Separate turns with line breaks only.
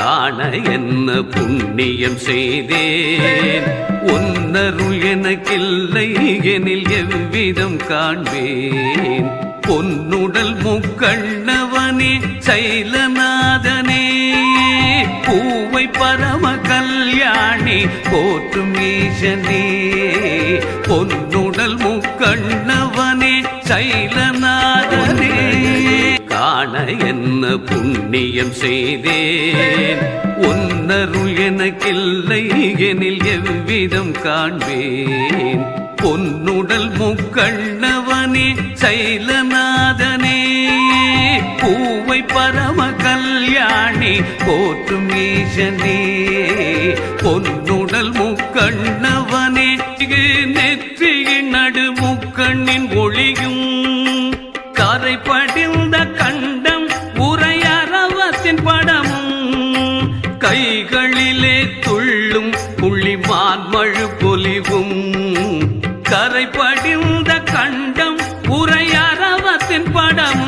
காண என்ன புண்ணியம் செய்தேன் ஒன்னருள் எனக்கில்லை எனில் எவ்விதம் காண்பேன் பொன்னுடல் முக்கண்ணவனே சைலநாதனே பூவை பரம கல்யாணி போற்றும் ஈசனே பொன்னுடல் முக்கண்ணவனே சைலநாதனே காண என்ன புண்ணியம் செய்தேன் ஒன்னருள் எனக்கில்லை எனில் எவ்விதம் காண்பேன் பொன்னுடல் முக்கண்ணவனே சைலநாதனே பூவை பரம கல்யாணி போற்றும் ஈசனே பொன்னுடல் முக்கண்ணவனே நெற்றியின் நடு முக்கண்ணின் ஒளியும் கரை படிந்த கண்டம் உரையரவத்தின் படமும் கைகளிலே துள்ளும் புள்ளிமான் மழு பொலிவும் கரை படிந்த கண்டம் உரையரவத்தின் படமும்